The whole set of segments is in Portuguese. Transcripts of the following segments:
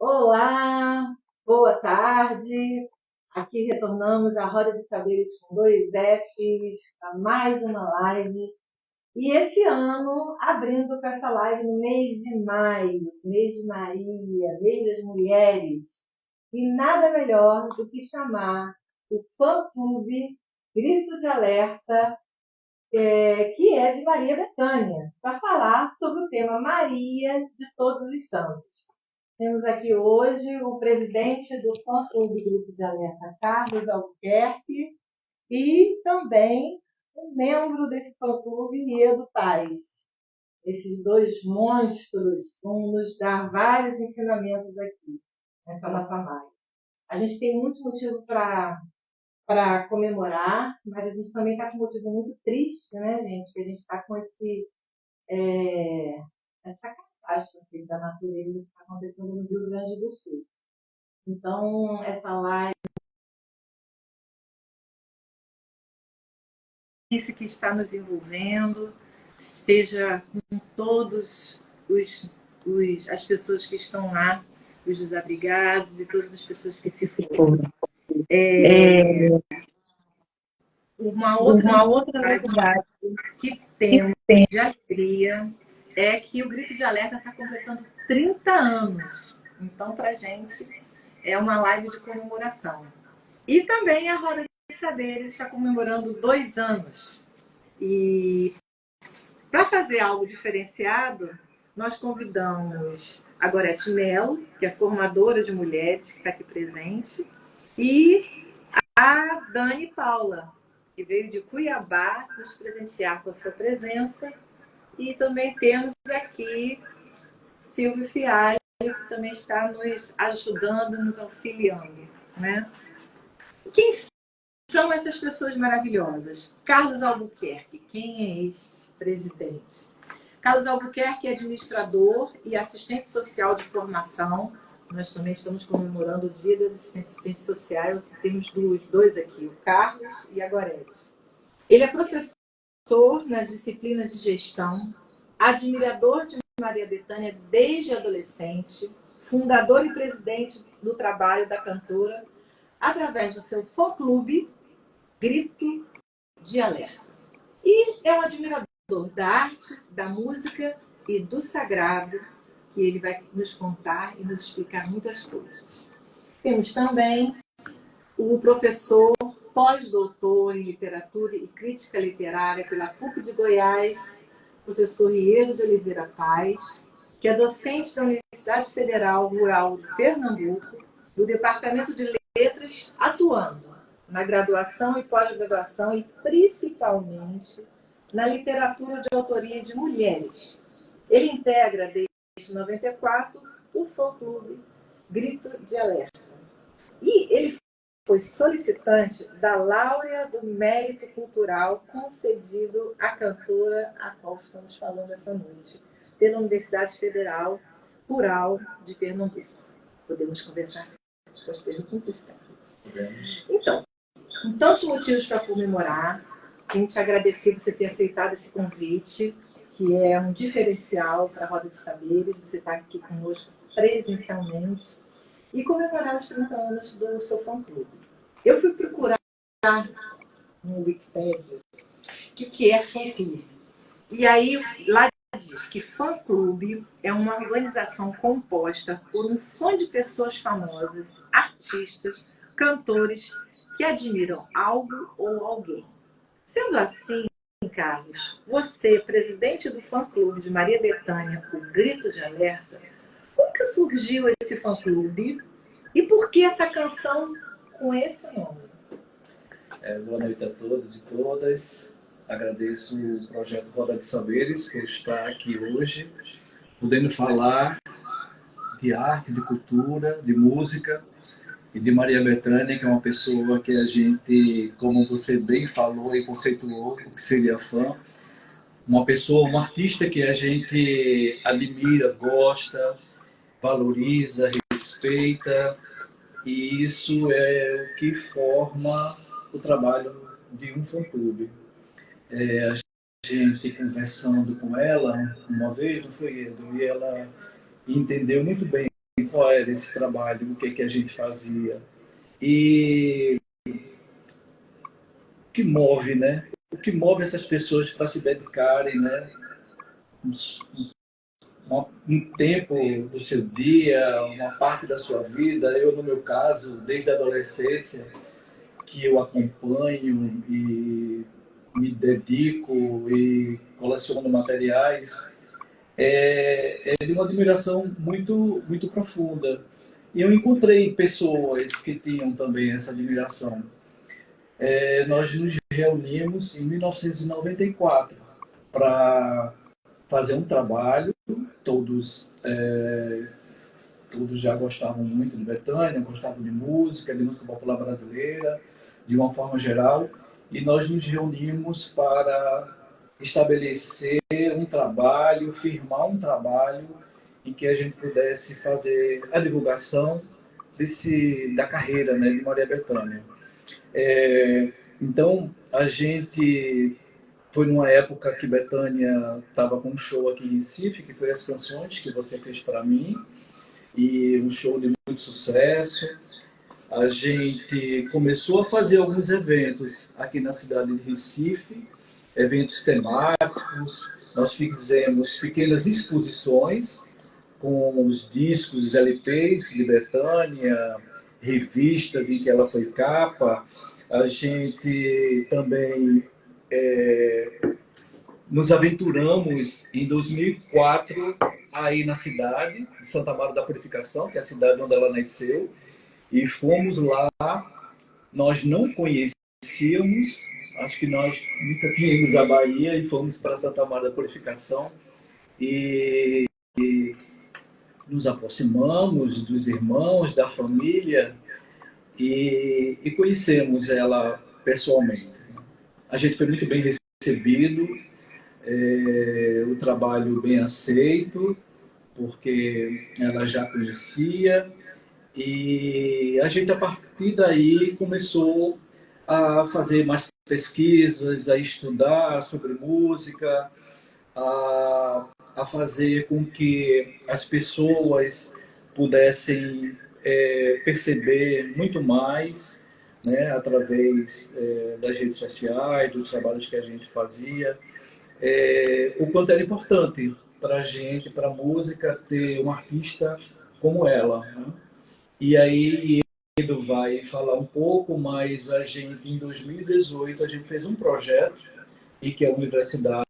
Olá, boa tarde. Aqui retornamos à Roda de Saberes com dois Fs, a mais uma live. E esse ano, abrindo com essa live no mês de maio, mês de Maria, mês das mulheres. E nada melhor do que chamar o fã-clube Grito de Alerta, que é de Maria Bethânia, para falar sobre o tema Maria de Todos os Santos. Temos aqui hoje o presidente do fã-clube Grupo de Alerta, Carlos Albuquerque, e também um membro desse fã-clube, Edo Paes. Esses dois monstros vão nos dar vários ensinamentos aqui, nessa nossa live. A gente tem muito motivo para comemorar, mas a gente também está com um motivo muito triste, né, gente? Que a gente está com essa catástrofe da natureza que está acontecendo no Rio Grande do Sul. Então, essa live esse que está nos envolvendo, esteja com todos as pessoas que estão lá, os desabrigados e todas as pessoas que se foram. Uma outra novidade que temos de alegria é que o Grito de Alerta está completando 30 anos. Então, para a gente, é uma live de comemoração. E também a Roda de Saberes está comemorando 2 anos. E para fazer algo diferenciado, nós convidamos a Gorete Mello, que é formadora de mulheres, que está aqui presente, e a Dani Paula, que veio de Cuiabá nos presentear com a sua presença. E também temos aqui Silvio Fialho, que também está nos ajudando, nos auxiliando, né? Quem são essas pessoas maravilhosas? Carlos Albuquerque, quem é este presidente? Carlos Albuquerque é administrador e assistente social de formação. Nós também estamos comemorando o Dia das Assistentes Sociais. Temos dois aqui, o Carlos e a Gorete. Ele é professor na disciplina de gestão, admirador de Maria Bethânia desde adolescente, fundador e presidente do trabalho da cantora através do seu fã-clube Grito de Alerta. E é um admirador da arte, da música e do sagrado, que ele vai nos contar e nos explicar muitas coisas. Temos também o professor pós-doutor em literatura e crítica literária pela PUC de Goiás, professor Rielo de Oliveira Paes, que é docente da Universidade Federal Rural de Pernambuco, do Departamento de Letras, atuando na graduação e pós-graduação e principalmente na literatura de autoria de mulheres. Ele integra desde 94 o fã-clube Grito de Alerta. E ele foi solicitante da Laurea do Mérito Cultural concedido à cantora a qual estamos falando essa noite, pela Universidade Federal Rural de Pernambuco. Podemos conversar com as perguntas? Então, com tantos motivos para comemorar, quero te agradecer por você ter aceitado esse convite, que é um diferencial para a Roda de Saberes, você está aqui conosco presencialmente, e comemorar os 30 anos do seu fã-clube. Eu fui procurar no Wikipedia o que é fã-clube. E aí, lá diz que fã-clube é uma organização composta por um fã de pessoas famosas, artistas, cantores que admiram algo ou alguém. Sendo assim, Carlos, você, presidente do fã-clube de Maria Bethânia, o Grito de Alerta, como que surgiu esse fã-clube e por que essa canção com esse nome? Boa noite a todos e todas. Agradeço o projeto Roda de Saberes por estar aqui hoje, podendo falar de arte, de cultura, de música e de Maria Bethânia, que é uma pessoa que a gente, como você bem falou e conceituou, o que seria fã, uma pessoa, uma artista que a gente admira, gosta, valoriza, respeita, e isso é o que forma o trabalho de um fã-clube. A gente conversando com ela uma vez, não foi, Edu? E ela entendeu muito bem qual era esse trabalho, o que a gente fazia. E o que move, né? O que move essas pessoas para se dedicarem, né? Um tempo do seu dia, uma parte da sua vida. Eu, no meu caso, desde a adolescência, que eu acompanho e me dedico e coleciono materiais, é de uma admiração muito profunda. E eu encontrei pessoas que tinham também essa admiração. Nós nos reunimos em 1994 para fazer um trabalho. Todos, todos já gostavam muito de Bethânia, gostavam de música popular brasileira, de uma forma geral, e nós nos reunimos para estabelecer um trabalho, firmar um trabalho em que a gente pudesse fazer a divulgação da carreira, né, de Maria Bethânia. Então, a gente foi numa época que Bethânia estava com um show aqui em Recife, que foi As Canções que você fez para mim, e um show de muito sucesso. A gente começou a fazer alguns eventos aqui na cidade de Recife, eventos temáticos. Nós fizemos pequenas exposições com os discos, os LPs de Bethânia, revistas em que ela foi capa. A gente também nos aventuramos em 2004 aí na cidade de Santa Maria da Purificação, que é a cidade onde ela nasceu, e fomos lá. Nós não conhecíamos, acho que nós nunca tínhamos a Bahia, e fomos para Santa Maria da Purificação e nos aproximamos dos irmãos, da família, e conhecemos ela pessoalmente. A gente foi muito bem recebido, o trabalho bem aceito, porque ela já conhecia, e a gente, a partir daí, começou a fazer mais pesquisas, a estudar sobre música, a fazer com que as pessoas pudessem perceber muito mais, né, através das redes sociais, dos trabalhos que a gente fazia, o quanto era importante para a gente, para a música, ter um artista como ela, né? E aí Edu vai falar um pouco, mas a gente, em 2018, a gente fez um projeto e que a Universidade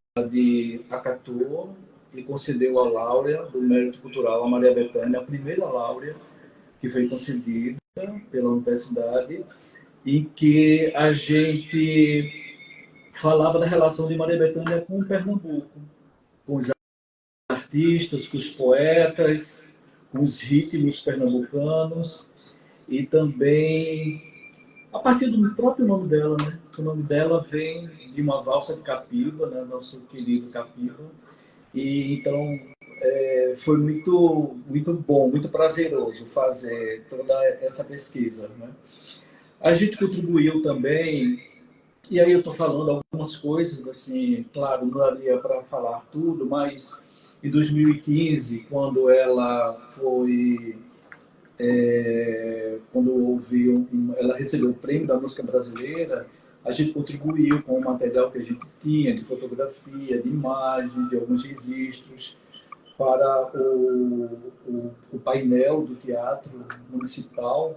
acatou e concedeu a Laurea do Mérito Cultural a Maria Bethânia, a primeira Laurea que foi concedida pela Universidade, em que a gente falava da relação de Maria Bethânia com o Pernambuco, com os artistas, com os poetas, com os ritmos pernambucanos, e também a partir do próprio nome dela, né? O nome dela vem de uma valsa de Capiba, né? Nosso querido Capiba. E então foi muito bom, muito prazeroso fazer toda essa pesquisa, né? A gente contribuiu também, e aí eu estou falando algumas coisas, assim, claro, não daria para falar tudo, mas em 2015, quando ela foi quando ela recebeu o prêmio da música brasileira, a gente contribuiu com o material que a gente tinha de fotografia, de imagem, de alguns registros para o painel do Teatro Municipal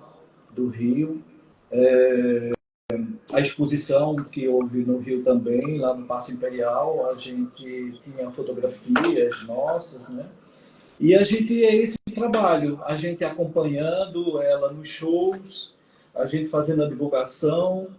do Rio. A exposição que houve no Rio também, lá no Paço Imperial, a gente tinha fotografias nossas, né? E a gente esse trabalho, a gente acompanhando ela nos shows, a gente fazendo a divulgação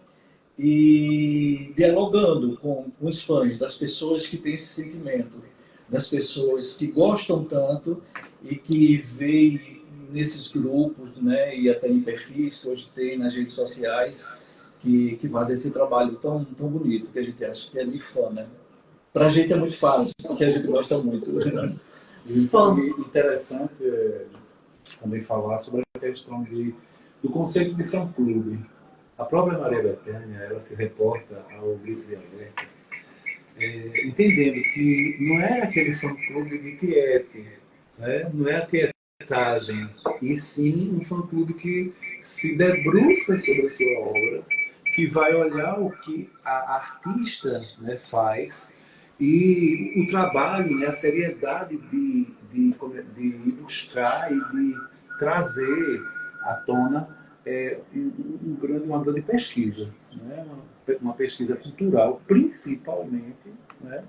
e dialogando com os fãs, das pessoas que têm esse sentimento, das pessoas que gostam tanto e que veem nesses grupos, né, e até em perfis que hoje tem nas redes sociais, que fazem esse trabalho tão bonito, que a gente acha que é de fã, né? Pra gente é muito fácil, porque a gente gosta muito. E foi interessante também falar sobre a questão do conceito de fã-clube. A própria Maria Bethânia, ela se reporta ao Grito de Alerta, entendendo que não é aquele fã-clube de tiete, né? Não é a tietagem montagem, e sim um fã-clube que se debruça sobre a sua obra, que vai olhar o que a artista, né, faz, e o trabalho, né, a seriedade de buscar e de trazer à tona uma grande pesquisa, né, uma pesquisa cultural, principalmente, né,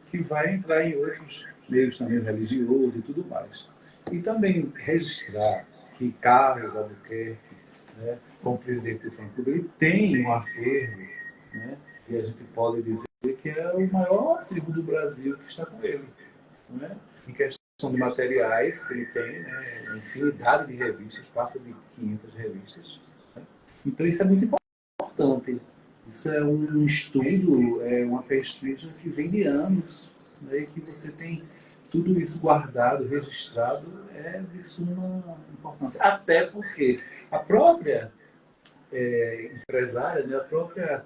que vai entrar em outros meios também religiosos e tudo mais. E também registrar que Carlos Albuquerque, né, como presidente do fã-clube, ele tem um acervo, né, e a gente pode dizer que é o maior acervo do Brasil que está com ele. Né? Em questão de materiais que ele tem, né, infinidade de revistas, passa de 500 revistas. Né? Então isso é muito importante. Isso é um estudo, é uma pesquisa que vem de anos, né, e que você tem tudo isso guardado, registrado, é de suma importância. Até porque a própria empresária, né, a própria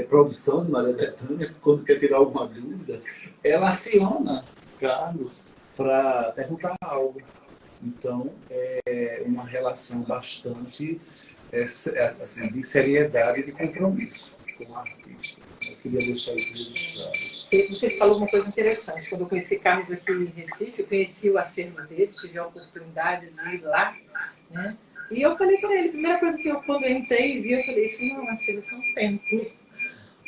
produção de Maria Bethânia, quando quer tirar alguma dúvida, ela aciona Carlos para perguntar algo. Então, é uma relação bastante assim, de seriedade e de compromisso com o artista. Eu queria deixar isso registrado. Você falou uma coisa interessante. Quando eu conheci Carlos aqui em Recife, eu conheci o acervo dele, tive a oportunidade de ir lá, né? E eu falei para ele, a primeira coisa que eu quando eu entrei e vi, eu falei assim, não, acervo é um templo,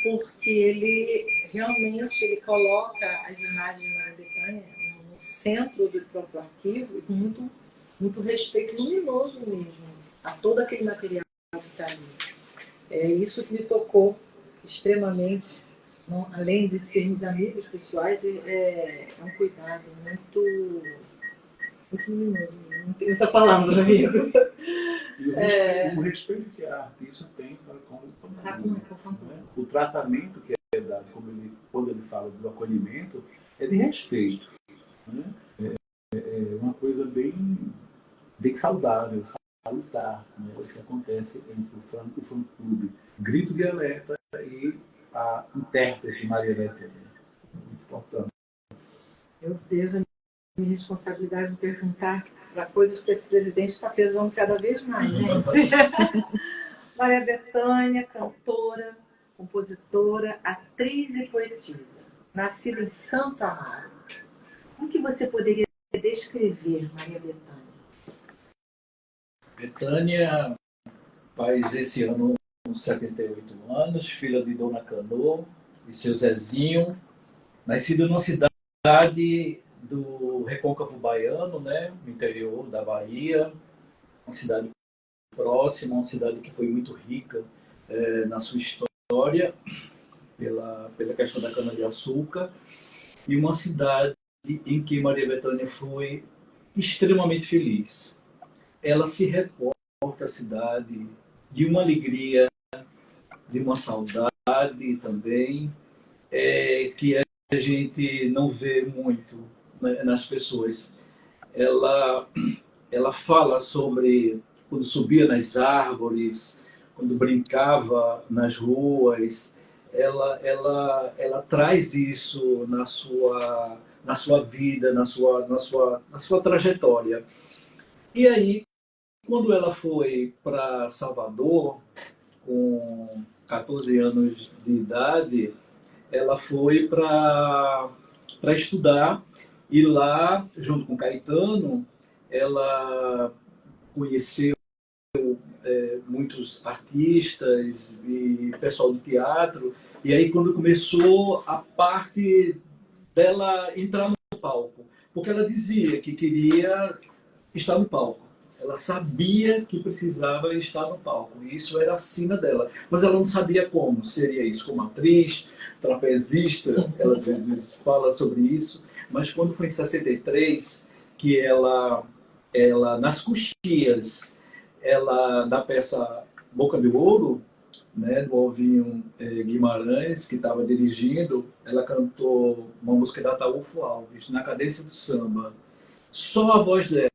porque ele realmente ele coloca as imagens de Maria Bethânia no centro do próprio arquivo e com muito respeito luminoso mesmo a todo aquele material que está ali. É isso que me tocou extremamente, não, além de sermos amigos pessoais, é um cuidado muito luminoso. Não tem outra palavra, amigo. E o respeito que a artista tem para com o fã-clube. O tratamento que é dado, quando ele fala do acolhimento, é de respeito. Né? É uma coisa bem saudável, salutar, né? O que acontece entre o fã-clube Grito de Alerta e a intérprete Maria Bethânia. Muito importante. Meu Deus, a minha responsabilidade de perguntar para coisas que esse presidente está pesando cada vez mais, gente. Maria Bethânia, cantora, compositora, atriz e poetisa, nascida em Santo Amaro. Como que você poderia descrever Maria Bethânia? Bethânia faz esse ano 78 anos, filha de Dona Cano e seu Zezinho, nascido numa cidade do Recôncavo Baiano, né, no interior da Bahia, uma cidade próxima, uma cidade que foi muito rica na sua história, pela questão da cana-de-açúcar, e uma cidade em que Maria Bethânia foi extremamente feliz. Ela se reporta à cidade de uma alegria, de uma saudade também, que a gente não vê muito, né, nas pessoas. Ela fala sobre quando subia nas árvores, quando brincava nas ruas. Ela traz isso na sua vida, na sua trajetória. E aí, quando ela foi para Salvador, com 14 anos de idade, ela foi para estudar, e lá, junto com Caetano, ela conheceu muitos artistas e pessoal do teatro, e aí quando começou a parte dela entrar no palco, porque ela dizia que queria estar no palco. Ela sabia que precisava estar no palco, e isso era a sina dela. Mas ela não sabia como. Seria isso como atriz, trapezista, ela às vezes fala sobre isso. Mas quando foi em 63, que ela nas coxias, da peça Boca de Ouro, né, do Alvinho Guimarães, que estava dirigindo, ela cantou uma música da Ataúfo Alves, na cadência do samba. Só a voz dela,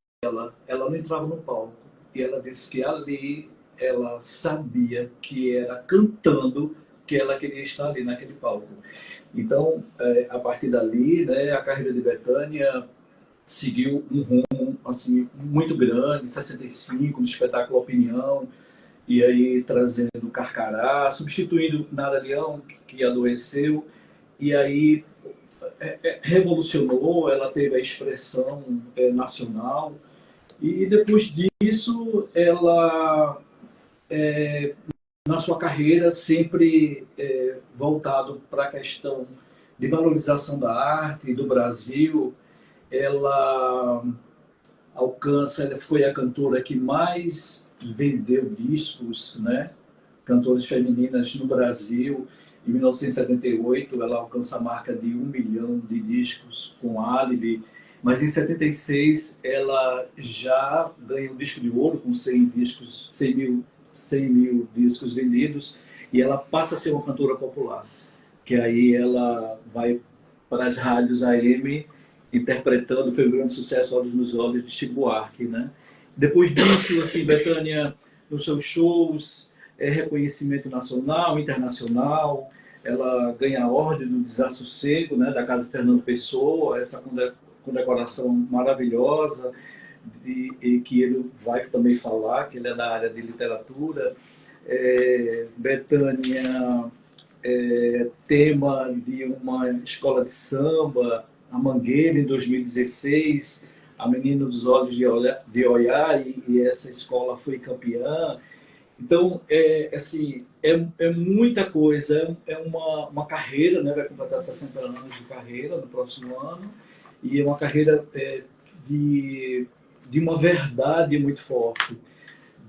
ela não entrava no palco. E ela disse que ali ela sabia que era cantando que ela queria estar ali naquele palco. Então, a partir dali, né, a carreira de Bethânia seguiu um rumo assim, muito grande, em 65, no espetáculo Opinião, e aí trazendo Carcará, substituindo Nara Leão, que adoeceu, e aí revolucionou, ela teve a expressão nacional, e depois disso ela, na sua carreira, sempre voltado para a questão de valorização da arte do Brasil, ela ela foi a cantora que mais vendeu discos, né? Cantoras femininas no Brasil. Em 1978, ela alcança a marca de 1 milhão de discos com Álibi, mas em 76 ela já ganha um disco de ouro com 100 mil discos vendidos, e ela passa a ser uma cantora popular, que aí ela vai para as rádios AM interpretando, foi um grande sucesso, Olhos nos Olhos, de Chico Buarque, né? Depois disso, assim, Bethânia, nos seus shows, reconhecimento nacional, internacional, ela ganha a Ordem do Desassossego, né, da Casa Fernando Pessoa, essa condecoração maravilhosa, e que ele vai também falar, que ele é da área de literatura. Bethânia, tema de uma escola de samba, a Mangueira, em 2016, a Menina dos Olhos de Oiá, e essa escola foi campeã. Então, é muita coisa, é uma carreira, né? Vai completar 60 anos de carreira no próximo ano, e é uma carreira de uma verdade muito forte,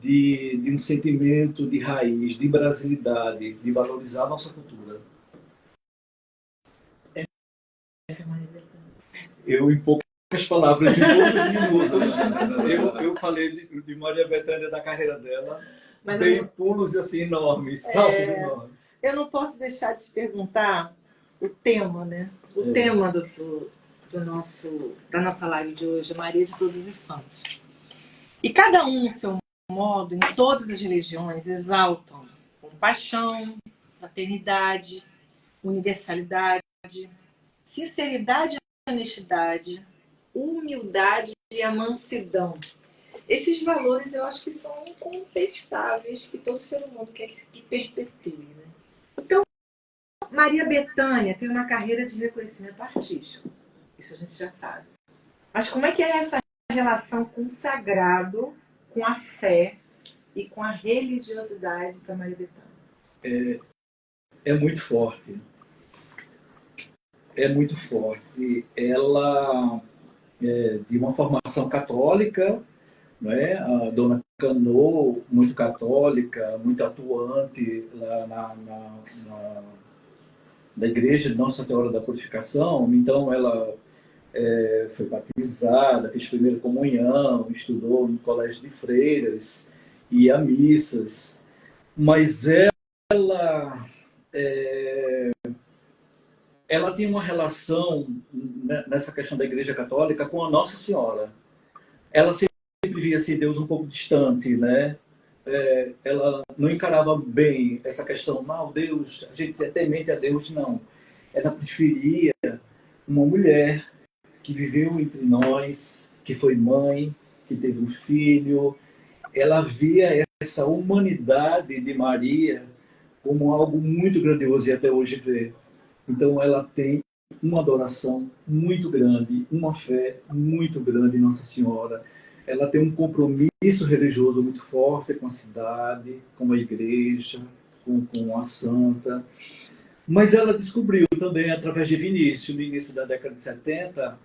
de um sentimento de raiz, de brasilidade, de valorizar a nossa cultura. Eu, em poucas palavras, em poucos minutos, eu falei de Maria Bethânia, da carreira dela, dei pulos assim enormes, saltos enormes. Eu não posso deixar de te perguntar o tema, né? O tema da nossa live de hoje, Maria de Todos os Santos. E cada um, no seu modo, em todas as religiões, exaltam compaixão, fraternidade, universalidade, sinceridade e honestidade, humildade e a mansidão. Esses valores eu acho que são incontestáveis, que todo ser humano quer que perpetue, né? Então, Maria Bethânia tem uma carreira de reconhecimento artístico. Isso a gente já sabe. Mas como é que é essa relação com o sagrado, com a fé e com a religiosidade da Maria Bethânia? É muito forte. É muito forte. Ela de uma formação católica, né? A dona Canô, muito católica, muito atuante lá na igreja de Nossa Senhora da Purificação. Então ela foi batizada, fez primeira comunhão, estudou no colégio de freiras, ia a missas, mas ela tinha uma relação, né, nessa questão da Igreja Católica, com a Nossa Senhora. Ela sempre via assim, Deus um pouco distante, né? Ela não encarava bem essa questão, não, Deus, a gente é temente a Deus, não. Ela preferia uma mulher que viveu entre nós, que foi mãe, que teve um filho. Ela via essa humanidade de Maria como algo muito grandioso, e até hoje vê. Então ela tem uma adoração muito grande, uma fé muito grande em Nossa Senhora. Ela tem um compromisso religioso muito forte com a cidade, com a igreja, com a santa. Mas ela descobriu também, através de Vinícius, no início da década de 70,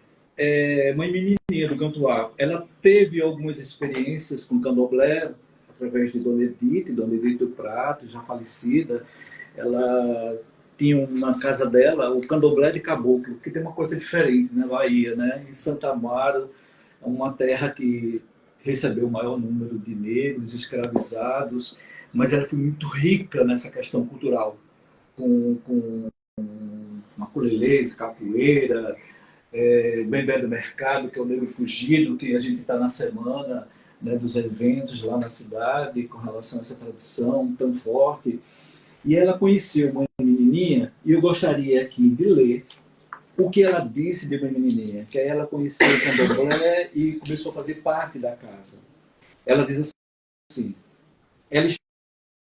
Mãe Menininha do Cantuá. Ela teve algumas experiências com candomblé, através de Dona Edith do Prato, já falecida. Ela tinha na casa dela o candomblé de caboclo, que tem uma coisa diferente na Bahia, né? Em Santa Amaro, uma terra que recebeu o maior número de negros escravizados, mas ela foi muito rica nessa questão cultural, com maculelês, capoeira, bembé do mercado, que é o negro fugido, que a gente está na semana, né, dos eventos lá na cidade, com relação a essa tradição tão forte. E ela conheceu uma menininha, e eu gostaria aqui de ler o que ela disse de uma menininha, que aí ela conheceu o candomblé e começou a fazer parte da casa. Ela diz assim, ela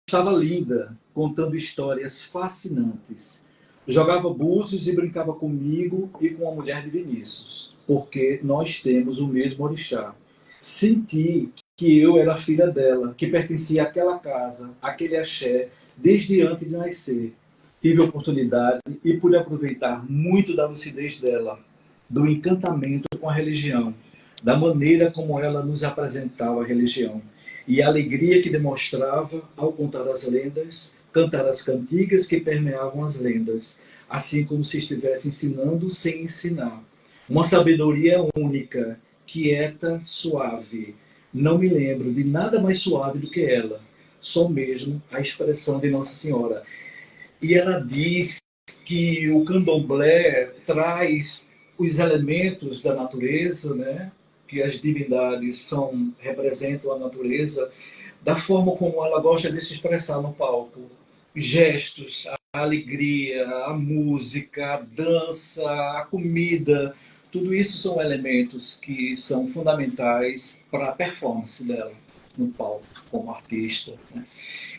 estava linda, contando histórias fascinantes. Jogava búzios e brincava comigo e com a mulher de Vinícius, porque nós temos o mesmo orixá. Senti que eu era filha dela, que pertencia àquela casa, àquele axé, desde antes de nascer. Tive a oportunidade e pude aproveitar muito da lucidez dela, do encantamento com a religião, da maneira como ela nos apresentava a religião e a alegria que demonstrava ao contar as lendas, cantar as cantigas que permeavam as lendas, assim como se estivesse ensinando sem ensinar. Uma sabedoria única, quieta, suave. Não me lembro de nada mais suave do que ela, só mesmo a expressão de Nossa Senhora. E ela diz que o candomblé traz os elementos da natureza, né? Que as divindades representam a natureza, da forma como ela gosta de se expressar no palco. Gestos, a alegria, a música, a dança, a comida, tudo isso são elementos que são fundamentais para a performance dela no palco, como artista, né?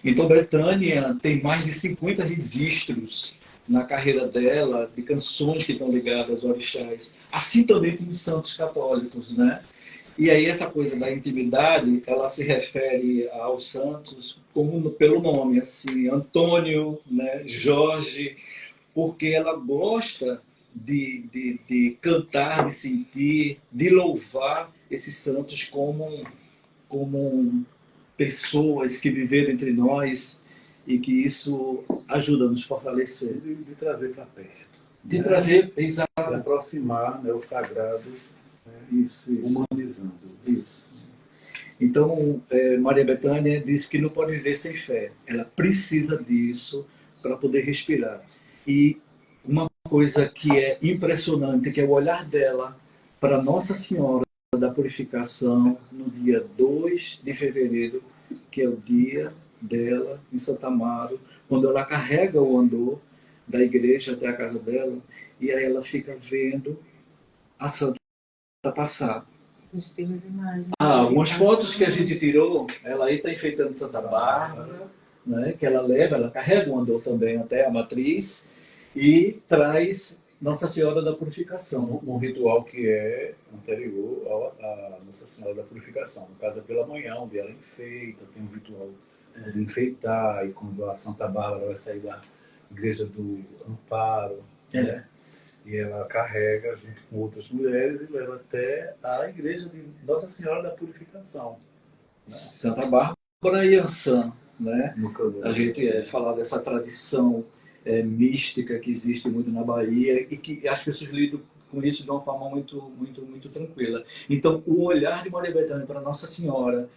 Então, Bethânia tem mais de 50 registros na carreira dela, de canções que estão ligadas aos orixás, assim também como os santos católicos, né? E aí essa coisa da intimidade, ela se refere aos santos como pelo nome, assim, Antônio, né? Jorge, porque ela gosta de cantar, de sentir, de louvar esses santos como pessoas que viveram entre nós e que isso ajuda a nos fortalecer. De trazer para perto. De trazer, exato. De aproximar, né, o sagrado, né, isso. Humanizando. Isso. Então, Maria Bethânia diz que não pode viver sem fé. Ela precisa disso para poder respirar. E uma coisa que é impressionante, que é o olhar dela para Nossa Senhora da Purificação, no dia 2 de fevereiro, que é o dia dela em Santa Amaro, quando ela carrega o andor da igreja até a casa dela, e aí ela fica vendo a Santa passar. A gente tem umas imagens. Algumas fotos que a gente tirou, ela aí está enfeitando Santa Bárbara, né, que ela leva, ela carrega o andor também até a matriz e traz Nossa Senhora da Purificação. Um ritual que é anterior à Nossa Senhora da Purificação. No caso é pela manhã, onde ela enfeita, tem um ritual de enfeitar, e quando a Santa Bárbara vai sair da igreja do Amparo, né? E ela carrega junto com outras mulheres e leva até a igreja de Nossa Senhora da Purificação, né? Santa Bárbara e Ançã, né? A gente falar dessa tradição mística que existe muito na Bahia e que as pessoas lidam com isso de uma forma muito tranquila. Então, o olhar de Maria Bethânia para Nossa Senhora,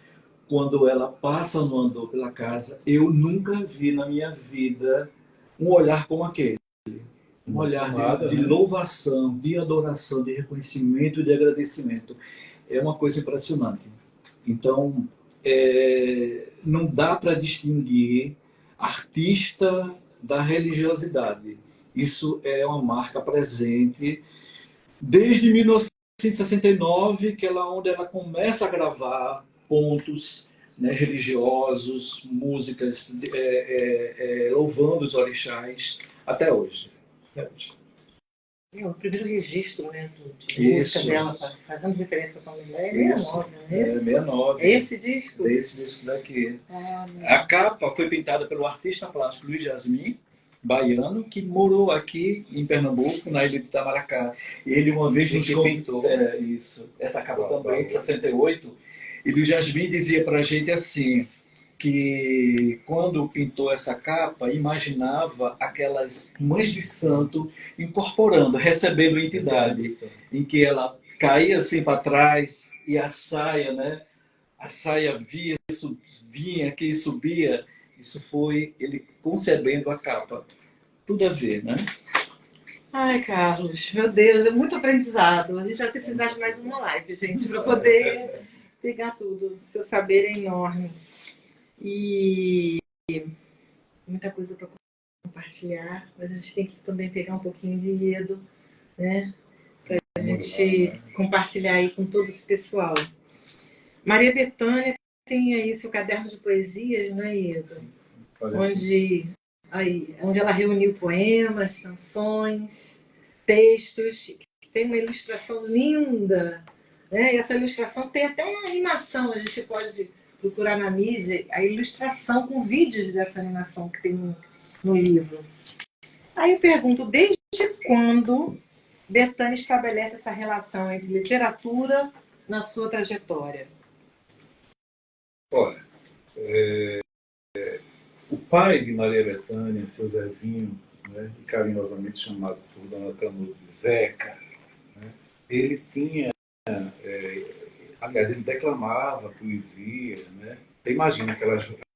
quando ela passa no andor pela casa, eu nunca vi na minha vida um olhar como aquele. Um olhar de louvação, de adoração, de reconhecimento e de agradecimento. É uma coisa impressionante. Então, não dá para distinguir artista da religiosidade. Isso é uma marca presente desde 1969, que é lá onde ela começa a gravar pontos, né, religiosos, músicas louvando os orixás, até hoje. O primeiro registro, né, de música dela, fazendo referência ao candomblé, é 69, não é esse? 69. É esse disco? Esse disco daqui. A capa foi pintada pelo artista plástico Luiz Jasmin, baiano, que morou aqui em Pernambuco, na ilha de Itamaracá. Ele uma vez nos pintou essa capa também, de 68, e Luiz Jasmin dizia pra gente assim, que quando pintou essa capa, imaginava aquelas mães de santo incorporando, recebendo entidade, em que ela caía assim para trás e a saia, né? A saia vinha aqui e subia. Isso foi ele concebendo a capa. Tudo a ver, né? Ai, Carlos, meu Deus, é muito aprendizado. A gente vai precisar de mais uma live, gente, para poder pegar tudo. Seu saber é enorme. E muita coisa para compartilhar, mas a gente tem que também pegar um pouquinho de enredo né? Para a gente compartilhar aí com todo esse pessoal. Maria Bethânia tem aí seu caderno de poesias, não é isso? Onde ela reuniu poemas, canções, textos, tem uma ilustração linda, né? E essa ilustração tem até animação, a gente pode procurar na mídia a ilustração com vídeos dessa animação que tem no livro. Aí eu pergunto, desde quando Bethânia estabelece essa relação entre literatura na sua trajetória? Olha, o pai de Maria Bethânia, seu Zezinho, né, e carinhosamente chamado por Dona Canu de Zeca, né, ele tinha, aliás, ele declamava poesia, né? Você imagina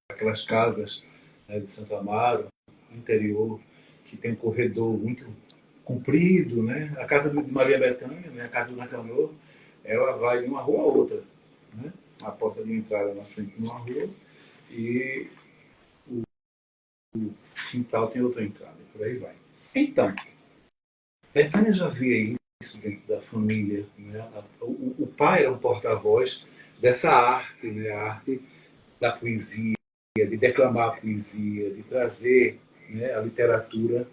aquelas casas, né, de Santo Amaro, interior, que tem um corredor muito comprido, né? A casa de Maria Bethânia, né, a casa do Nacanor, ela vai de uma rua a outra, né? A porta de entrada na frente de uma rua e o quintal tem outra entrada, por aí vai. Então, Bethânia já via isso dentro da família, né? O pai era um porta-voz dessa arte, né? A arte da poesia, de declamar a poesia, de trazer, né, a literatura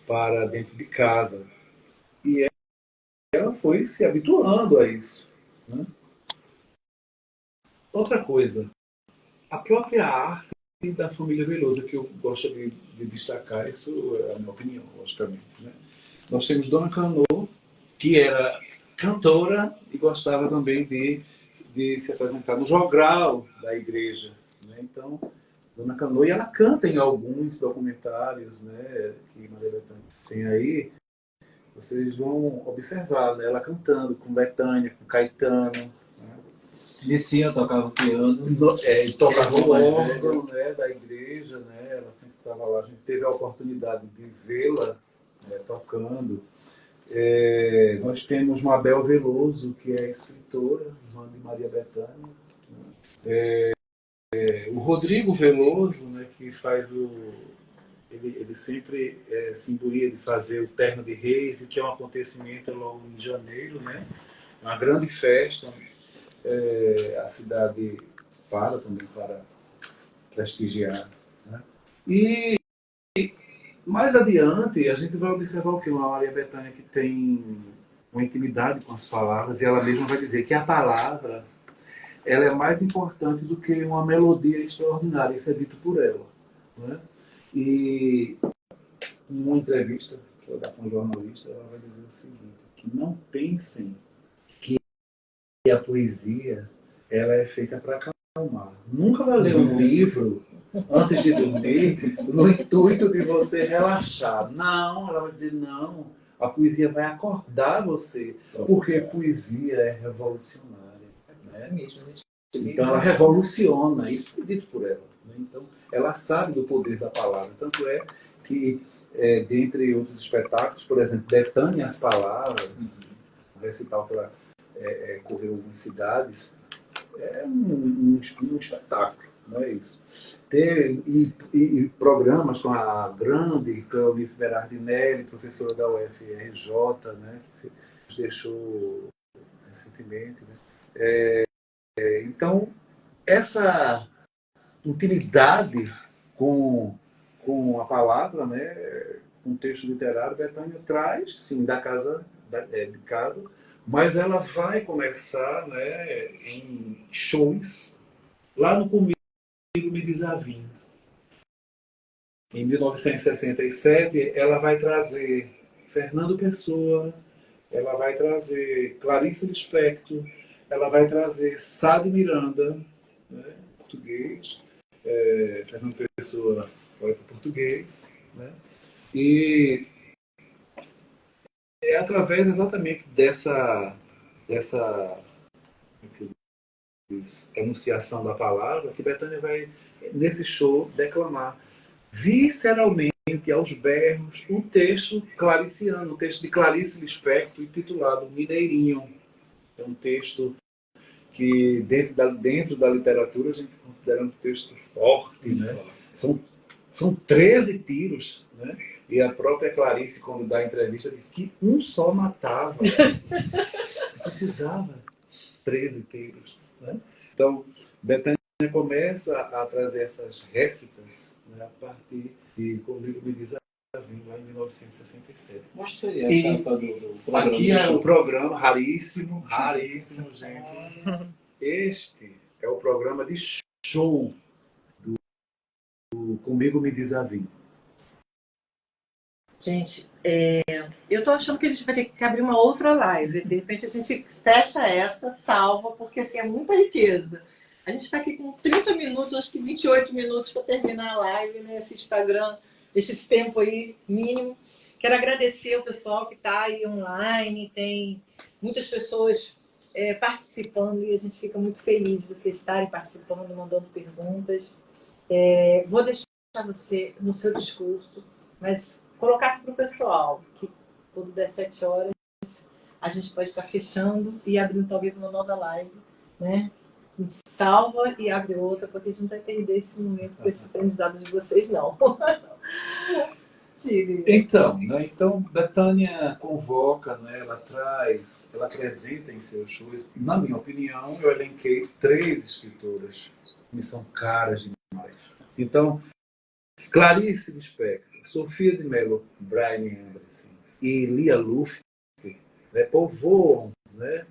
para dentro de casa. E ela foi se habituando a isso, né? Outra coisa, a própria arte da família Veloso, que eu gosto de destacar, isso é a minha opinião, logicamente, né? Nós temos Dona Canô, que era cantora e gostava também de se apresentar no jogral da igreja, né? Então, Dona Canô, e ela canta em alguns documentários, né, que Maria Bethânia tem aí, vocês vão observar, né, ela cantando com Bethânia, com Caetano, né? Vizinha tocava piano. Tocava o órgão, né, da igreja, né, ela sempre estava lá. A gente teve a oportunidade de vê-la, né, tocando. Nós temos Mabel Veloso, que é escritora, irmã de Maria Bethânia. O Rodrigo Veloso, né, que faz ele sempre se imbuía de fazer o Terno de Reis, que é um acontecimento logo em janeiro, né? Uma grande festa. A cidade para também para prestigiar, né? E mais adiante a gente vai observar o que? Uma Maria Bethânia que tem uma intimidade com as palavras, e ela mesma vai dizer que a palavra ela é mais importante do que uma melodia extraordinária. Isso é dito por ela, né? E em uma entrevista que ela dá com um jornalista, ela vai dizer o seguinte, que não pensem que a poesia ela é feita para acalmar. Nunca vai ler um livro antes de dormir no intuito de você relaxar. Não, ela vai dizer não. A poesia vai acordar você, porque poesia é revolucionária, né? Então ela revoluciona, isso foi dito por ela, né? Então ela sabe do poder da palavra. Tanto é que, dentre outros espetáculos, por exemplo, Bethânia as Palavras, um recital que ela correu em algumas cidades, é um espetáculo, não é isso? E programas com a grande Cleonice Berardinelli, professora da UFRJ, né, que nos deixou recentemente, né? Então, essa intimidade com a palavra, né, com o texto literário, Bethânia traz, sim, de casa, mas ela vai começar, né, em shows lá no Comigo Me Desavim. Em 1967, ela vai trazer Fernando Pessoa, ela vai trazer Clarice Lispector, ela vai trazer Sá de Miranda, né, português, Fernando Pessoa, poeta português, né? E é através exatamente dessa enunciação da palavra que Bethânia vai, nesse show, declamar visceralmente, aos berros, um texto clariciano, um texto de Clarice Lispector, intitulado Mineirinho. É um texto que, dentro da literatura, a gente considera um texto forte, né? São 13 tiros né? E a própria Clarice, quando dá a entrevista, diz que um só matava. Precisava 13 tiros. Né? Então, Bethânia começa a trazer essas récitas, né, a partir de Comigo Me Diz a Vim, lá em 1967. Mostra aí a capa do programa. Aqui é o programa raríssimo, gente. Este é o programa de show do Comigo Me Diz a Vim. Gente, eu tô achando que a gente vai ter que abrir uma outra live. De repente a gente fecha essa, salva, porque assim, é muita riqueza. A gente está aqui com 30 minutos, acho que 28 minutos para terminar a live, né? Esse Instagram, esse tempo aí mínimo. Quero agradecer o pessoal que está aí online, tem muitas pessoas participando e a gente fica muito feliz de vocês estarem participando, mandando perguntas. Vou deixar você no seu discurso, mas colocar aqui para o pessoal que quando der 7 horas a gente pode estar fechando e abrindo talvez uma nova live, né? A gente salva e abre outra, porque a gente não vai perder esse momento com esse aprendizado de vocês, não. Então, né? Então, Bethânia convoca, né? Ela traz, ela apresenta em seus shows. Na minha opinião, eu elenquei 3 escritoras que me são caras demais. Então, Clarice Lispector, Sofia de Mello, Brian Anderson e Lia Luft, né, povoam, né,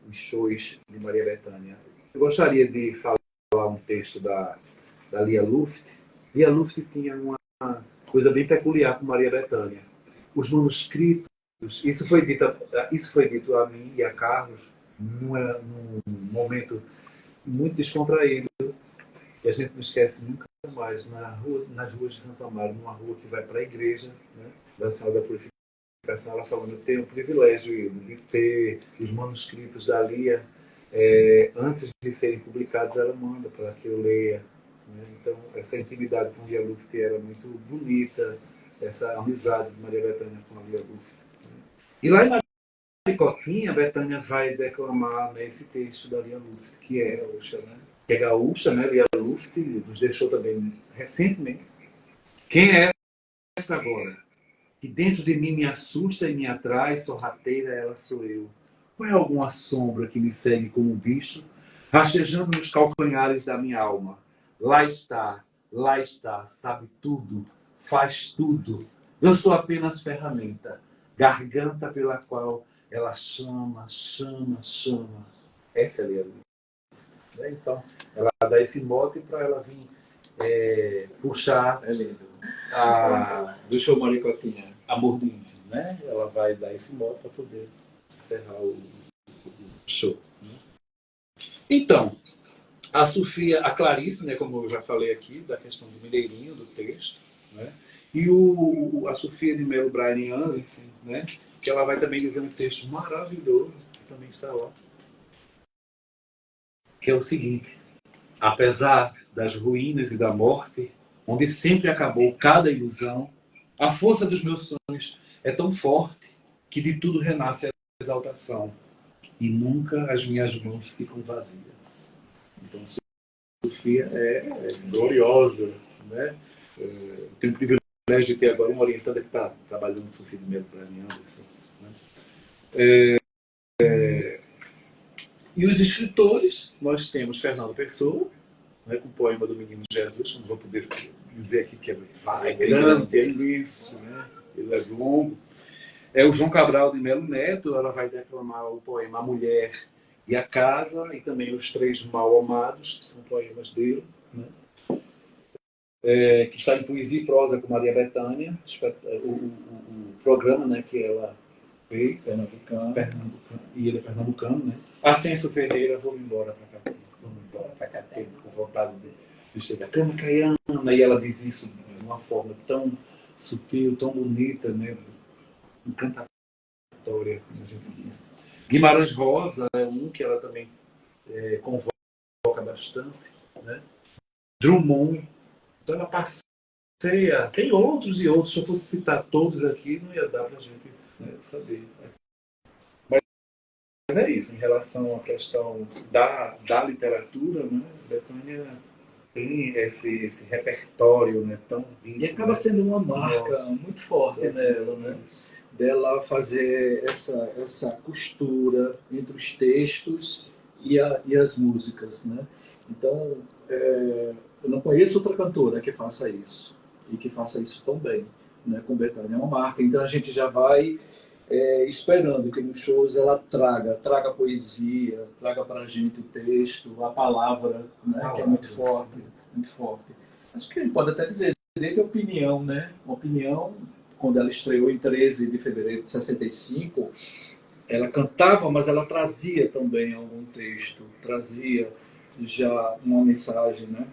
os shows de Maria Bethânia. Eu gostaria de falar um texto da Lia Luft. Lia Luft tinha uma coisa bem peculiar com Maria Bethânia. Os manuscritos, isso foi dito a mim e a Carlos num momento muito descontraído, que a gente não esquece nunca mais, nas ruas de Santo Amaro, numa rua que vai para a igreja, né, da Senhora da Purificação. Ela falando: eu tenho o privilégio de ter os manuscritos da Lia, antes de serem publicados, ela manda para que eu leia. Né? Então, essa intimidade com Lia Luft era muito bonita, essa amizade de Maria Bethânia com a Lia Luft. Né? E lá em Maricotinha, a Bethânia vai declamar, né, esse texto da Lia Luft, que é gaúcha, né? Que é gaúcha, né? Lia Luft nos deixou também recentemente. Quem é essa agora? Que dentro de mim me assusta e me atrai, sorrateira ela sou eu. Ou é alguma sombra que me segue como um bicho, rastejando nos calcanhares da minha alma? Lá está, sabe tudo, faz tudo. Eu sou apenas ferramenta, garganta pela qual ela chama. Essa é a Lia Luft. Então, ela dá esse mote para ela vir puxar do show Maricotinha. Amor do Índio, né? Ela vai dar esse mote para poder encerrar o show. Né? Então, a Sofia, a Clarice, né, como eu já falei aqui, da questão do mineirinho, do texto, né? E a Sofia de Mello Brian Anderson, né, que ela vai também dizer um texto maravilhoso, que também está lá, que é o seguinte: apesar das ruínas e da morte, onde sempre acabou cada ilusão, a força dos meus sonhos é tão forte que de tudo renasce a exaltação e nunca as minhas mãos ficam vazias. Então, Sofia é gloriosa, né? Tenho o privilégio de ter agora uma orientanda que está trabalhando com Sofia de Mello para mim, Anderson. Né? E os escritores, nós temos Fernando Pessoa, né, com o poema do Menino Jesus, não vou poder dizer aqui que é grande, é imenso, né? Ele é longo. O João Cabral de Melo Neto, ela vai declamar o poema A Mulher e a Casa, e também Os Três Mal Amados, que são poemas dele, né? Que está em Poesia e Prosa com Maria Bethânia, o programa, né, que ela fez, Pernambucano, e ele é pernambucano, né? Ascenso Ferreira, vou embora para cá, com vontade de chegar. Cana Caiana, e ela diz isso de uma forma tão sutil, tão bonita, né? Encantatória, como a gente diz. Guimarães Rosa é um que ela também convoca bastante, né? Drummond, então ela passeia, tem outros e outros, se eu fosse citar todos aqui, não ia dar para a gente, né, saber. Mas é isso, em relação à questão da literatura, né? Bethânia tem esse repertório, né, tão rico. E acaba sendo uma marca muito forte nela, né? Dela fazer essa costura entre os textos e as músicas, né? Então, eu não conheço outra cantora que faça isso, e que faça isso tão bem, né? Com Bethânia. É uma marca, então a gente já vai esperando que nos shows ela traga poesia, traga para a gente o texto, a palavra, né? Que é muito forte, muito forte. Acho que a gente pode até dizer de opinião, né? Opinião, quando ela estreou em 13 de fevereiro de 65, ela cantava, mas ela trazia também algum texto, trazia já uma mensagem, né?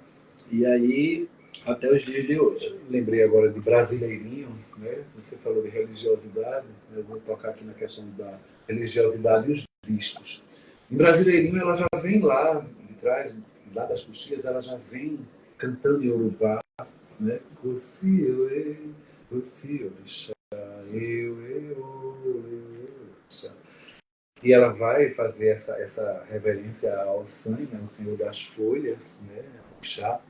E aí, até os dias de hoje. Lembrei agora de Brasileirinho, né? Você falou de religiosidade, eu vou tocar aqui na questão da religiosidade e os discos. Em Brasileirinho ela já vem lá de trás, lá das coxias, ela já vem cantando em Urubá, né? E ela vai fazer essa reverência ao sangue, ao Senhor das Folhas, né? Ao chá.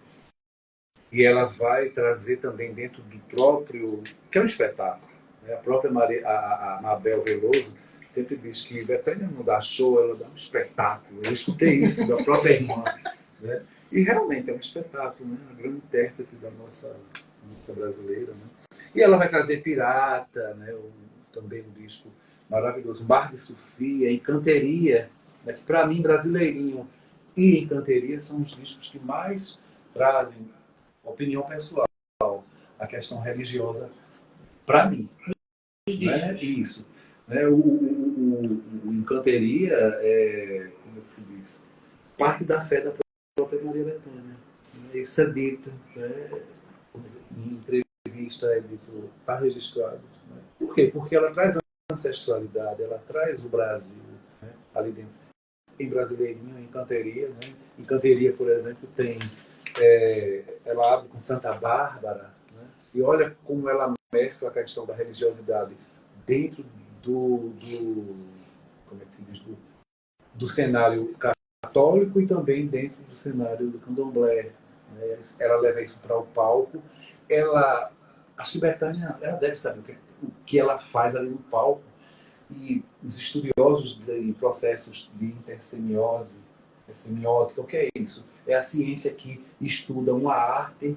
E ela vai trazer também dentro do próprio, que é um espetáculo, né? A própria a Mabel Veloso sempre diz que Bethânia não dá show, ela dá um espetáculo. Eu escutei isso da própria irmã, né? E realmente é um espetáculo, né? Uma grande intérprete da nossa música brasileira, né? E ela vai trazer Pirata, né? Também um disco maravilhoso, Bar de Sofia, Encanteria, né? Que para mim, Brasileirinho e Encanteria são os discos que mais trazem opinião pessoal, a questão religiosa para mim. Né? Isso. Né? O Encanteria como é que se diz? Parte da fé da própria Maria Bethânia. Isso é dito, né? Em entrevista é dito, está registrado. Né? Por quê? Porque ela traz a ancestralidade, ela traz o Brasil, né? Ali dentro. Em Brasileirinho, em Encanteria, né? Encanteria, por exemplo, tem ela abre com Santa Bárbara, né? E olha como ela mescla a questão da religiosidade dentro como é que se diz, do cenário católico e também dentro do cenário do candomblé, né? Ela leva isso para o palco. Ela, acho que Bethânia, ela deve saber o que ela faz ali no palco, e os estudiosos de processos de intersemiose, semiótica, o que é isso? É a ciência que estuda uma arte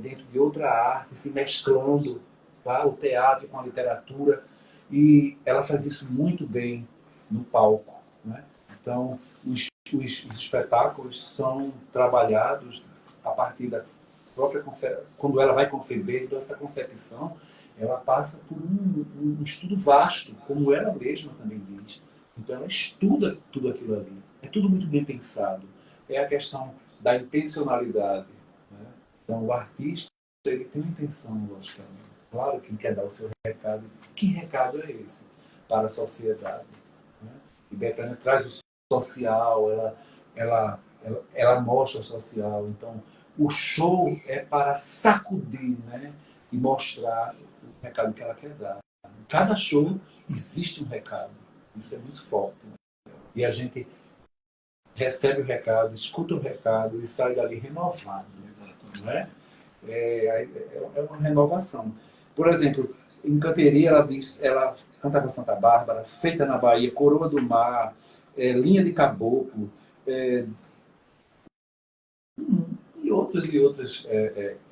dentro de outra arte, se mesclando, tá? O teatro com a literatura, e ela faz isso muito bem no palco, né? Então, os espetáculos são trabalhados a partir da própria quando ela vai conceber toda essa concepção, ela passa por um estudo vasto, como ela mesma também diz. Então ela estuda tudo aquilo ali. É tudo muito bem pensado. É a questão da intencionalidade, né? Então o artista ele tem uma intenção, logicamente. Claro que ele quer dar o seu recado. Que recado é esse para a sociedade? Né? E Bethânia traz o social, ela mostra o social. Então o show é para sacudir, né? E mostrar o recado que ela quer dar. Em cada show existe um recado. Isso é muito forte. Né? E a gente recebe o recado, escuta o recado e sai dali renovado. Não é? É uma renovação. Por exemplo, em Canteria ela cantava Santa Bárbara, Feita na Bahia, Coroa do Mar, Linha de Caboclo, e outras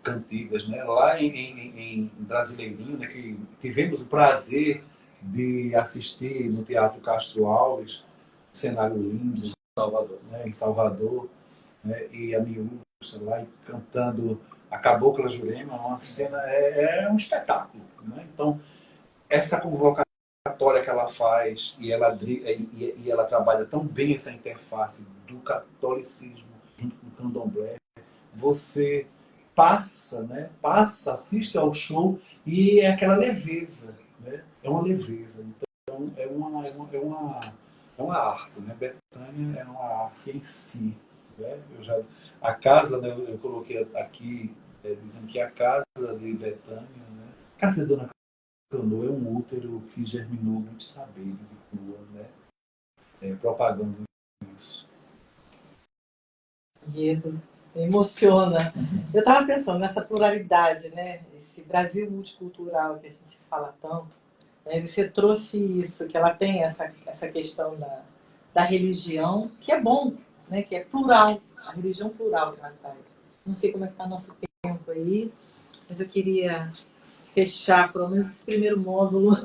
cantigas, né? Lá em Brasileirinho, né, que tivemos o prazer de assistir no Teatro Castro Alves, um cenário lindo, Salvador, né? Em Salvador, né? E a Miúcha lá cantando a Cabocla Jurema, uma cena, um espetáculo, né? Então, essa convocatória que ela faz e ela trabalha tão bem essa interface do catolicismo junto com o candomblé, você passa, né? Assiste ao show e é aquela leveza, né? É uma leveza. Então é uma arte, né? Bethânia é uma arte em si, né? A casa, né? Eu coloquei aqui dizendo que a casa de Bethânia, né? A casa de Dona Canoa é um útero que germinou muitos saberes e crua, né? Propagando isso. Diego, Emociona. Eu estava pensando nessa pluralidade, né? Esse Brasil multicultural que a gente fala tanto. Né? Você trouxe isso, que ela tem essa questão da religião, que é bom, né? Que é plural, a religião plural que ela traz. Não sei como é que está nosso tempo aí, mas eu queria fechar, pelo menos esse primeiro módulo.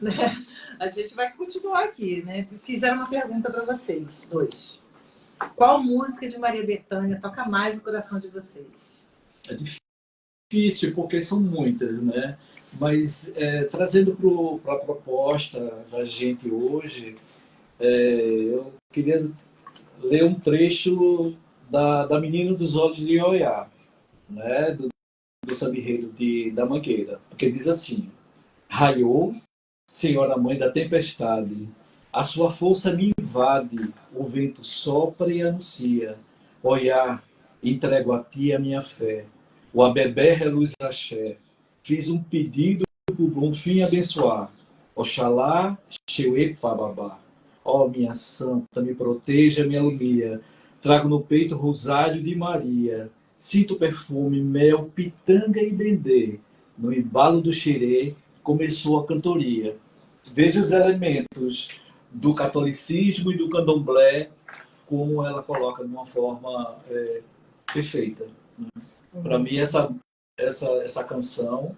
Né? A gente vai continuar aqui, né? Fizeram uma pergunta para vocês, dois. Qual música de Maria Bethânia toca mais o coração de vocês? É difícil, porque são muitas, né? Mas trazendo para a proposta da gente hoje, eu queria ler um trecho da Menina dos Olhos de Ioiá, né? Do Sambirreiro da Mangueira, porque diz assim: raiou, Senhora Mãe da Tempestade, a sua força me invade, o vento sopra e anuncia. Olhar, entrego a ti a minha fé. O abebé reluz axé. Fiz um pedido por bom fim abençoar. Oxalá, xeuê babá. Ó minha santa, me proteja, me alumia. Trago no peito o rosário de Maria. Sinto perfume, mel, pitanga e dendê. No embalo do xerê começou a cantoria. Veja os elementos do catolicismo e do candomblé, como ela coloca de uma forma perfeita. Para mim, essa canção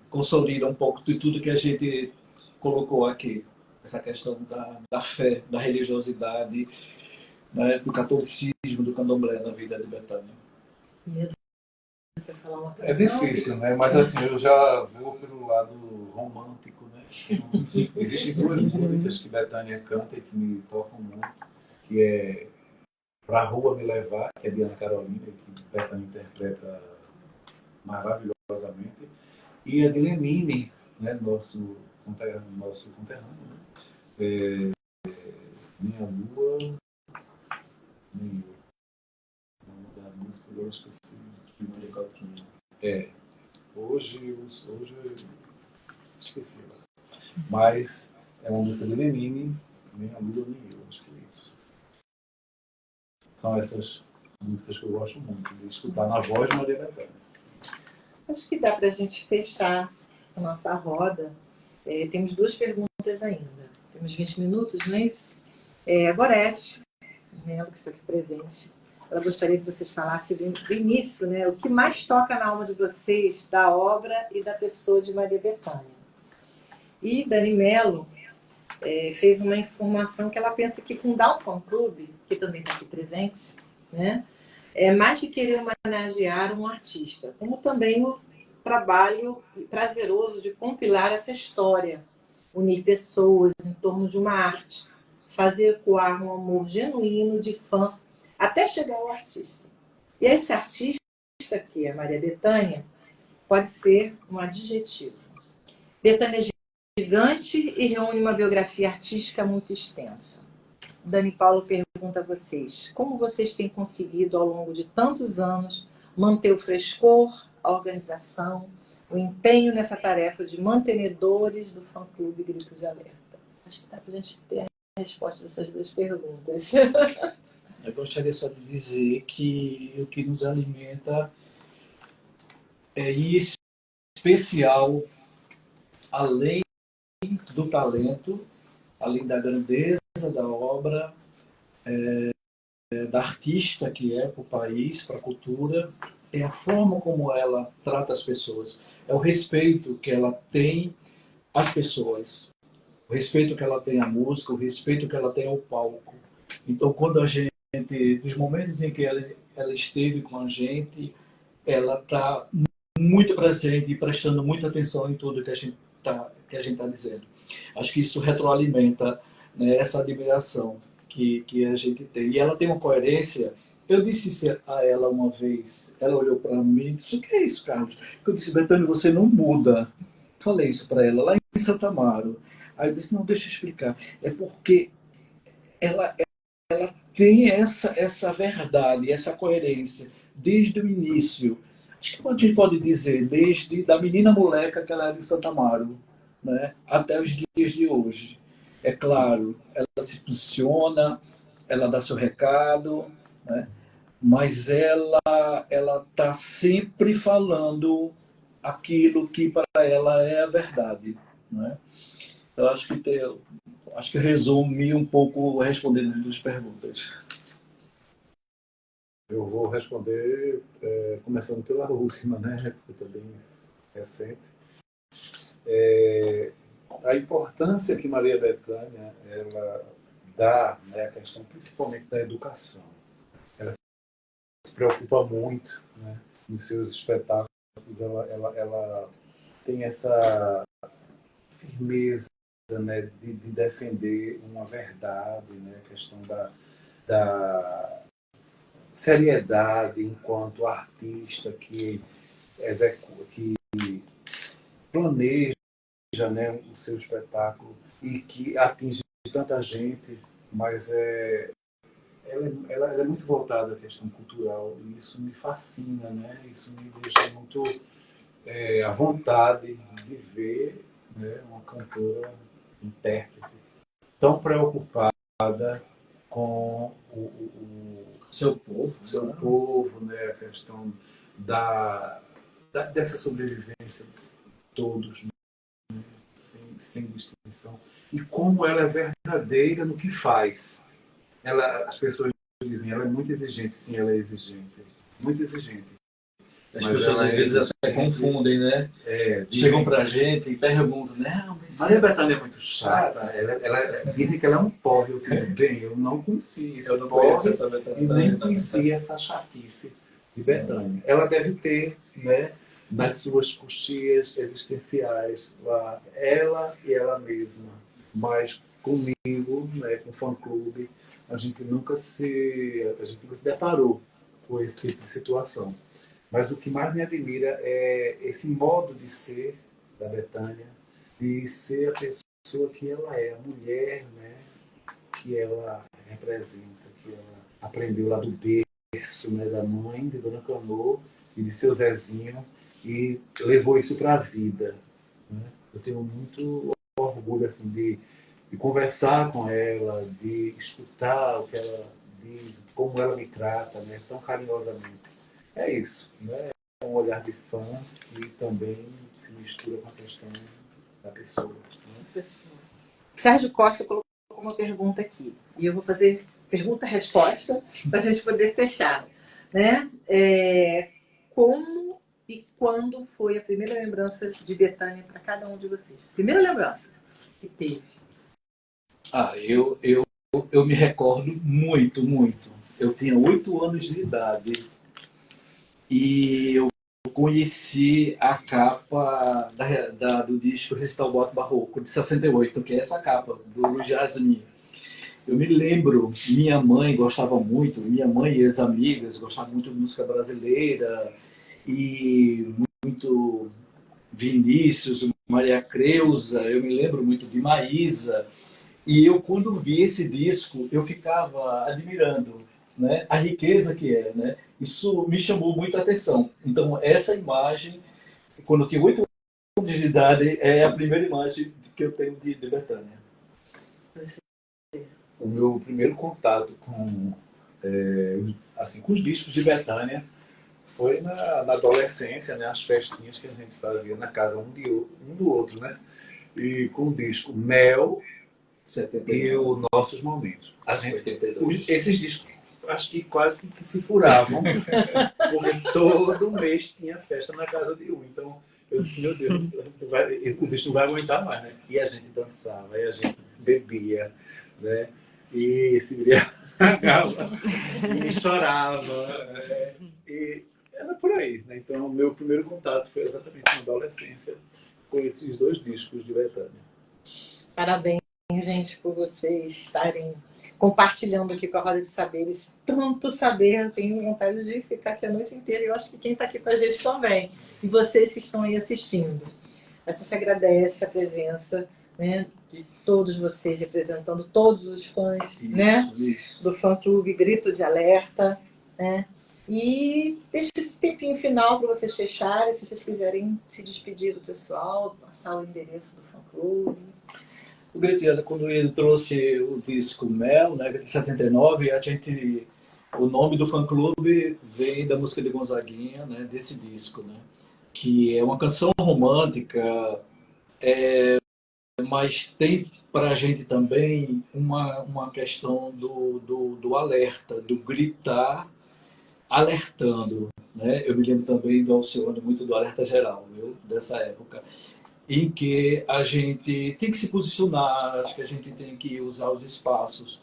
consolida um pouco de tudo que a gente colocou aqui. Essa questão da fé, da religiosidade, né, do catolicismo, do candomblé na vida de Bethânia. É difícil, né? Mas assim, eu já vou pelo lado romântico, né? Existem duas músicas que Bethânia canta e que me tocam muito, que é Pra Rua Me Levar, que é de Ana Carolina, que Bethânia interpreta maravilhosamente, e a de Lenine, né? Nosso conterrâneo, né? Minha Lua, nem eu. O nome da música eu esqueci. Maria Coutinho. Hoje eu esqueci. Mas é uma música de Lenine, nem a Lua nem eu, acho que é isso. São essas músicas que eu gosto muito de escutar na voz de Maria Bethânia. Acho que dá para a gente fechar a nossa roda. Temos duas perguntas ainda. Temos 20 minutos, não é isso? A Gorete, né, que está aqui presente, ela gostaria que vocês falassem do início, né, o que mais toca na alma de vocês da obra e da pessoa de Maria Bethânia. E Dani Mello fez uma informação que ela pensa que fundar um fã-clube, que também está aqui presente, né, é mais que querer homenagear um artista, como também o trabalho prazeroso de compilar essa história, unir pessoas em torno de uma arte, fazer ecoar um amor genuíno de fã até chegar ao artista. E esse artista, que é Maria Bethânia, pode ser um adjetivo. Bethânia é gigante e reúne uma biografia artística muito extensa. Dani Paulo pergunta a vocês: como vocês têm conseguido, ao longo de tantos anos, manter o frescor, a organização, o empenho nessa tarefa de mantenedores do fã-clube Grito de Alerta? Acho que dá para a gente ter a resposta dessas duas perguntas. Eu gostaria só de dizer que o que nos alimenta em especial, além do talento, além da grandeza da obra, da artista que é para o país, para a cultura, é a forma como ela trata as pessoas, é o respeito que ela tem às pessoas, o respeito que ela tem à música, o respeito que ela tem ao palco. Então, quando a gente, nos momentos em que ela esteve com a gente, ela está muito presente e prestando muita atenção em tudo que a gente está dizendo. Acho que isso retroalimenta, né, essa admiração que a gente tem. E ela tem uma coerência. Eu disse a ela uma vez, ela olhou para mim e disse: o que é isso, Carlos? Eu disse: Bethânia, você não muda. Falei isso para ela lá em Santa Amaro. Aí eu disse: não, deixa eu explicar. É porque ela tem essa verdade, essa coerência desde o início. Acho que a gente pode dizer, desde da menina moleca que ela era em Santa Amaro, né, até os dias de hoje. É claro, ela se posiciona, ela dá seu recado, né? Mas ela está sempre falando aquilo que para ela é a verdade, né? Eu acho que resumi um pouco respondendo as duas perguntas. Eu vou responder começando pela última, né? Porque também recente. A importância que Maria Bethânia ela dá, né, a questão principalmente da educação. Ela se preocupa muito, né, nos seus espetáculos. Ela tem essa firmeza, né, de defender uma verdade, né, a questão da seriedade enquanto artista que planeja, né, o seu espetáculo e que atinge tanta gente, mas ela é muito voltada à questão cultural e isso me fascina, né? Isso me deixa muito à vontade de ver, né, uma cantora, intérprete, tão preocupada com Seu povo, seu né? povo, né? A questão dessa sobrevivência de todos, sem distinção. E como ela é verdadeira no que faz. As pessoas dizem, ela é muito exigente. Sim, ela é exigente. Muito exigente. As Mas pessoas ela às é vezes até exigente. confundem, né? Chegam Dizem, pra gente e perguntam, não, mas Maria Bethânia é muito chata. Dizem que ela é um porre. Eu digo, bem, eu não conheci esse eu não conheço porre essa Bethânia. e nem conheci essa chatice de Bethânia. Ela deve ter, né, nas suas coxias existenciais, ela e ela mesma. Mas comigo, né, com o fã-clube, a gente nunca se deparou com esse tipo de situação. Mas o que mais me admira é esse modo de ser da Bethânia, de ser a pessoa que ela é, a mulher, né, que ela representa, que ela aprendeu lá do berço, né, da mãe de Dona Canô e de seu Zezinho e levou isso para a vida, né? Eu tenho muito orgulho assim, de conversar com ela, de escutar o que ela diz, como ela me trata, né, tão carinhosamente. É isso, né? É um olhar de fã que também se mistura com a questão da pessoa. Né? Sérgio Costa colocou uma pergunta aqui. E eu vou fazer pergunta-resposta para a gente poder fechar. Né? Como e quando foi a primeira lembrança de Bethânia para cada um de vocês? Primeira lembrança que teve. Eu me recordo muito, muito. Eu tinha 8 anos de idade e eu conheci a capa do disco Recital Boate Barroco, de 68, que é essa capa, do Jasmine. Eu me lembro, minha mãe gostava muito, minha mãe e as amigas gostavam muito de música brasileira e muito Vinícius, Maria Creuza, eu me lembro muito de Maísa. E eu, quando vi esse disco, eu ficava admirando, né, a riqueza que é, né? Isso me chamou muito a atenção. Então, essa imagem, quando eu tinha 8 anos de idade, é a primeira imagem que eu tenho de Bethânia. O meu primeiro contato com os discos de Bethânia foi na adolescência, né, as festinhas que a gente fazia na casa um do outro, né? E com o disco Mel 79. e os Nossos Momentos. Esses Esses discos acho que quase que se furavam, porque todo mês tinha festa na casa de um. Então eu disse, meu Deus, o bicho não vai aguentar mais, né? E a gente dançava, e a gente bebia, né? E se embriagava, e chorava, né? E era por aí, né? Então, o meu primeiro contato foi exatamente na adolescência com esses 2 discos de Bethânia. Parabéns, gente, por vocês estarem compartilhando aqui com a Roda de Saberes. Tanto saber, eu tenho vontade de ficar aqui a noite inteira e eu acho que quem está aqui com a gente também. E vocês que estão aí assistindo. A gente agradece a presença, né, de todos vocês, representando todos os fãs, né, do fã-clube Grito de Alerta, né? E deixa esse tempinho final para vocês fecharem, se vocês quiserem se despedir do pessoal, passar o endereço do fã-clube. O Grito de Alerta, quando ele trouxe o disco Mel, né, de 79, o nome do fã-clube vem da música de Gonzaguinha, né, desse disco, né, que é uma canção romântica, mas tem para a gente também uma questão do alerta, do gritar alertando. Né? Eu me lembro também do Alcione, muito do Alerta Geral, viu? Dessa época, em que a gente tem que se posicionar, acho que a gente tem que usar os espaços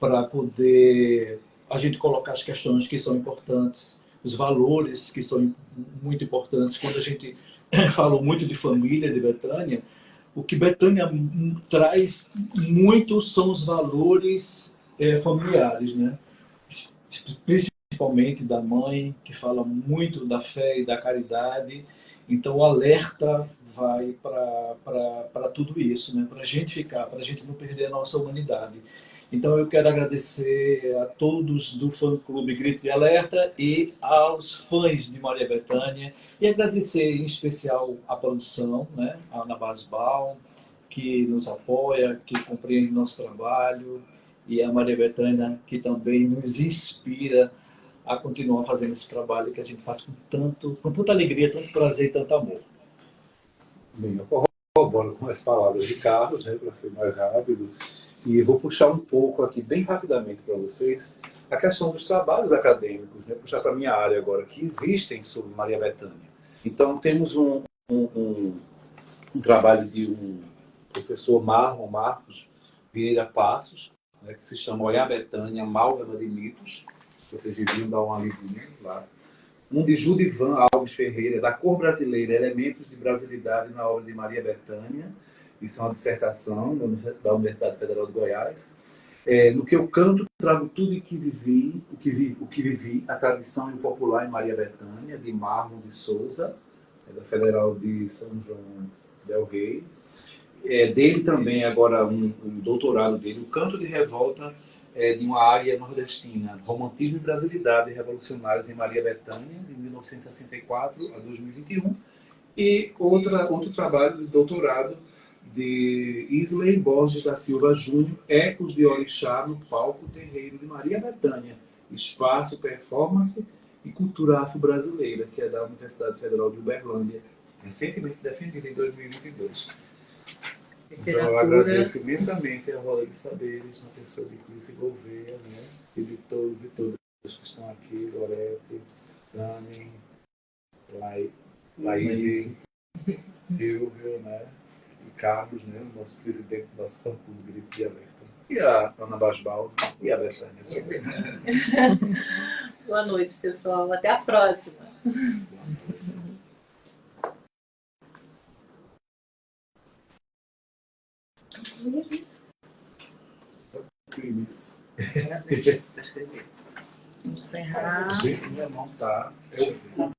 para poder a gente colocar as questões que são importantes, os valores que são muito importantes. Quando a gente falou muito de família de Betânia, o que Betânia traz muito são os valores familiares, né? Principalmente da mãe, que fala muito da fé e da caridade. Então, o alerta vai para tudo isso, né? Para a gente ficar, para a gente não perder a nossa humanidade. Então, eu quero agradecer a todos do fã-clube Grito de Alerta e aos fãs de Maria Bethânia, e agradecer em especial a produção, né? A Ana Basbal, que nos apoia, que compreende nosso trabalho, e a Maria Bethânia, que também nos inspira a continuar fazendo esse trabalho que a gente faz com tanta alegria, tanto prazer e tanto amor. Bem, eu corroboro com as palavras de Carlos, né, para ser mais rápido, e vou puxar um pouco aqui, bem rapidamente para vocês, a questão dos trabalhos acadêmicos, né, puxar para a minha área agora, que existem sobre Maria Bethânia. Então, temos um trabalho de um professor Marcos Vieira Passos, né, que se chama Olhar Bethânia, Amálgama de Mitos. Vocês deviam dar uma lidinha lá. Um de Judivan Alves Ferreira, da Cor Brasileira, Elementos de Brasilidade na obra de Maria Bethânia. Isso é uma dissertação da Universidade Federal de Goiás. No que eu canto, trago tudo o que vivi, a tradição e o popular em Maria Bethânia, de Marlon de Souza, da Federal de São João del Rei. Dele também, agora, um doutorado dele, o Canto de Revolta de uma área nordestina, Romantismo e Brasilidade Revolucionários em Maria Bethânia, de 1964 a 2021. E outro trabalho de doutorado de Isley Borges da Silva Júnior, Ecos de Orixá no Palco Terreiro de Maria Bethânia, Espaço, Performance e Cultura Afro-Brasileira, que é da Universidade Federal de Uberlândia, recentemente defendida em 2022. Então, eu agradeço imensamente a Roda de Saberes, na pessoa de Cris Gouveia, né? E de todos e todas que estão aqui, Lorete, Dani, Laís, Silvio, né? E Carlos, né? O nosso presidente do nosso fã-clube de Grito de Alerta. E a Ana Basbal e a Bethânia também. Boa noite, pessoal. Até a próxima. Boa noite. Crimes. Encerrar. Minha mão tá.